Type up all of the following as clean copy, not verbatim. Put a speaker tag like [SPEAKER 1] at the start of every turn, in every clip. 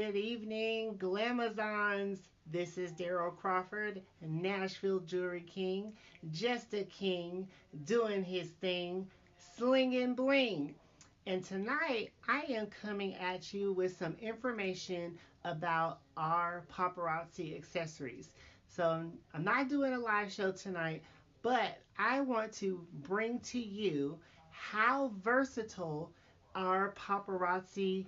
[SPEAKER 1] Good evening, Glamazons. This is Daryl Crawford, Nashville Jewelry King, just a king, doing his thing, slinging bling. And tonight I am coming at you with some information about our paparazzi accessories. So I'm not doing a live show tonight, but I want to bring to you how versatile our paparazzi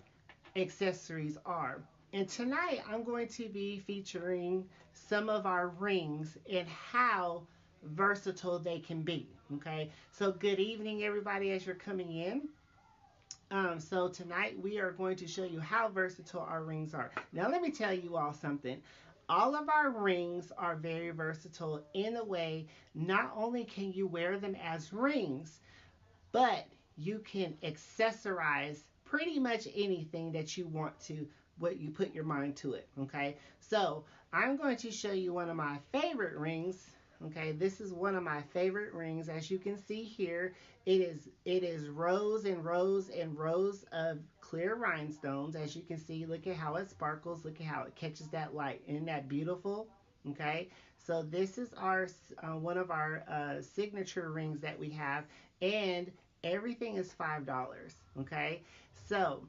[SPEAKER 1] accessories are. And tonight I'm going to be featuring some of our rings and how versatile they can be. Okay, so good evening, everybody, as you're coming in. So tonight we are going to show you how versatile our rings are. Now, let me tell you all something. All of our rings are very versatile in a way, not only can you wear them as rings, but you can accessorize pretty much anything that you want to, what you put your mind to it. Okay, so I'm going to show you one of my favorite rings. Okay, this is one of my favorite rings. As you can see here, it is rows and rows and rows of clear rhinestones. As you can see, look at how it sparkles, look at how it catches that light. Isn't that beautiful? Okay, so this is our one of our signature rings that we have, and everything is $5. Okay, so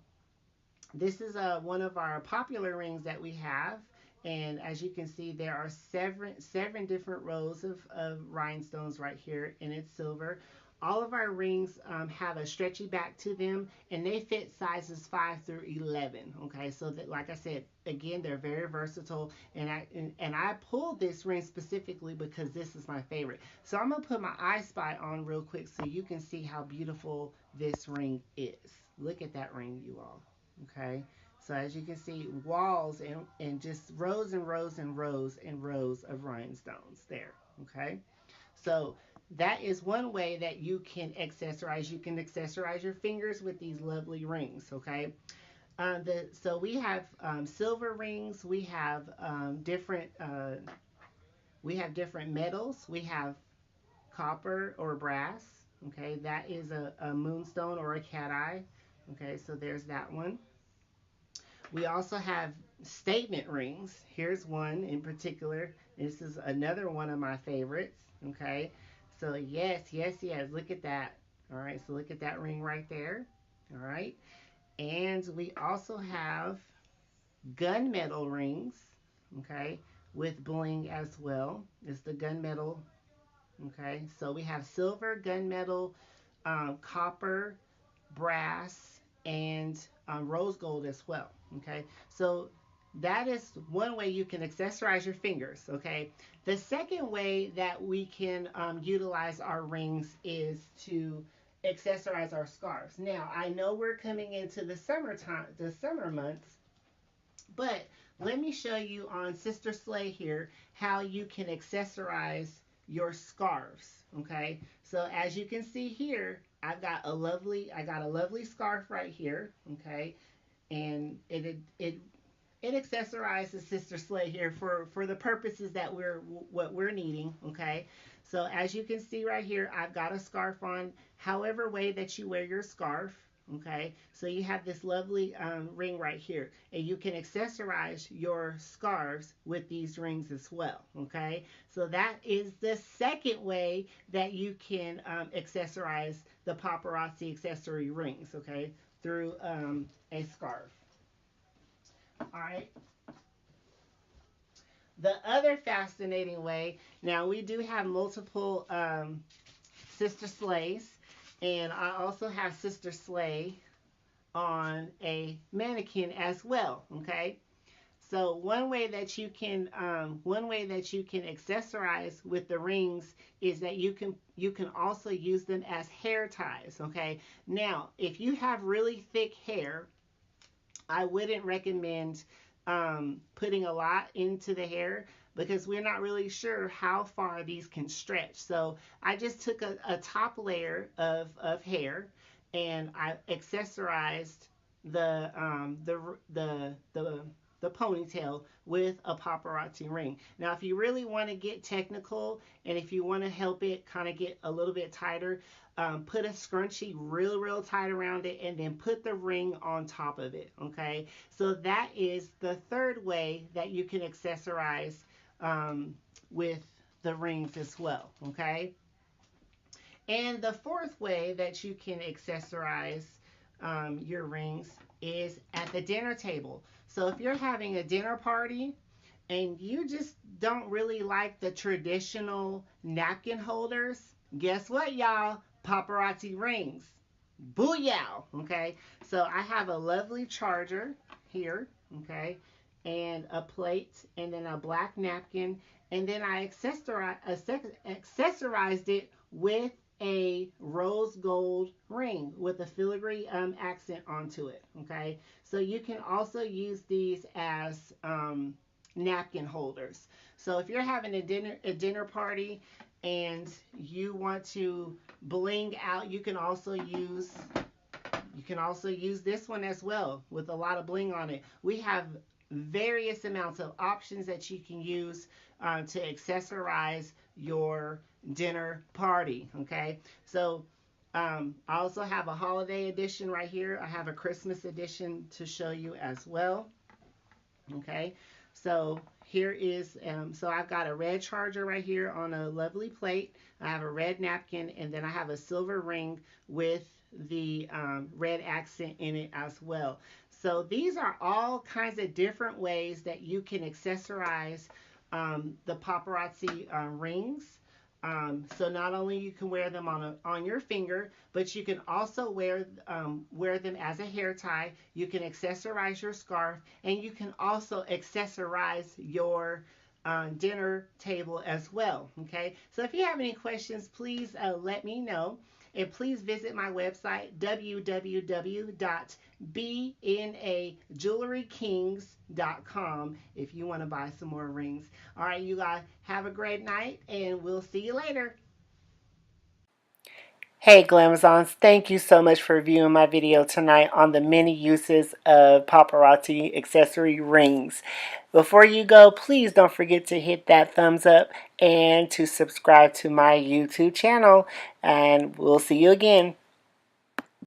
[SPEAKER 1] this is one of our popular rings that we have, and as you can see, there are seven different rows of rhinestones right here, and it's silver. All of our rings have a stretchy back to them, and they fit sizes 5 through 11. Okay, so that, like I said, again, they're very versatile, and I pulled this ring specifically because this is my favorite. So I'm gonna put my I Spy on real quick so you can see how beautiful this ring is. Look at that ring, you all. Okay, so as you can see, walls and just rows and rows and rows and rows of rhinestones there. Okay, so that is one way that you can accessorize. You can accessorize your fingers with these lovely rings. Okay, so we have silver rings. We have different metals. We have copper or brass. Okay, that is a moonstone or a cat eye. Okay, so there's that one. We also have statement rings. Here's one in particular. This is another one of my favorites. Okay. So yes, yes, yes. Look at that. All right. So look at that ring right there. All right. And we also have gunmetal rings. Okay. With bling as well. It's the gunmetal. Okay. So we have silver, gunmetal, copper, brass, and rose gold as well. Okay, so that is one way you can accessorize your fingers. Okay, the second way that we can utilize our rings is to accessorize our scarves. Now, I know we're coming into the summertime, the summer months, but let me show you on Sister Slay here how you can accessorize your scarves. Okay, so as you can see here, I got a lovely scarf right here. Okay, and it accessorizes Sister Slay here for the purposes that we're needing. Okay, so as you can see right here, I've got a scarf on. However way that you wear your scarf. Okay, so you have this lovely ring right here, and you can accessorize your scarves with these rings as well. Okay, so that is the second way that you can accessorize the paparazzi accessory rings. Okay, through a scarf. All right. The other fascinating way, now we do have multiple Sister Slays, and I also have Sister Slay on a mannequin as well. Okay, so one way that you can accessorize with the rings is that you can also use them as hair ties. Okay, now if you have really thick hair, I wouldn't recommend putting a lot into the hair because we're not really sure how far these can stretch. So I just took a top layer of hair, and I accessorized the the ponytail with a paparazzi ring. Now, if you really want to get technical and if you want to help it kind of get a little bit tighter, put a scrunchie real tight around it and then put the ring on top of it. Okay, so that is the third way that you can accessorize with the rings as well. Okay, and the fourth way that you can accessorize your rings is at the dinner table. So if you're having a dinner party and you just don't really like the traditional napkin holders, guess what, y'all? Paparazzi rings. Booyah! Okay, so I have a lovely charger here, okay, and a plate, and then a black napkin, and then I accessorized it with a rose gold ring with a filigree accent onto it. Okay, so you can also use these as napkin holders. So if you're having a dinner party and you want to bling out, you can also use this one as well with a lot of bling on it. We have various amounts of options that you can use to accessorize your dinner party. Okay, so I also have a holiday edition right here. I have a Christmas edition to show you as well. Okay, so here is, so I've got a red charger right here on a lovely plate. I have a red napkin, and then I have a silver ring with the red accent in it as well. So these are all kinds of different ways that you can accessorize the paparazzi rings. So not only you can wear them on your finger, but you can also wear them as a hair tie. You can accessorize your scarf, and you can also accessorize your dinner table as well. Okay, so if you have any questions, please let me know. And please visit my website, www.bnajewelrykings.com, if you want to buy some more rings. All right, you guys, have a great night, and we'll see you later. Hey Glamazons, thank you so much for viewing my video tonight on the many uses of paparazzi accessory rings. Before you go, please don't forget to hit that thumbs up and to subscribe to my YouTube channel, and we'll see you again.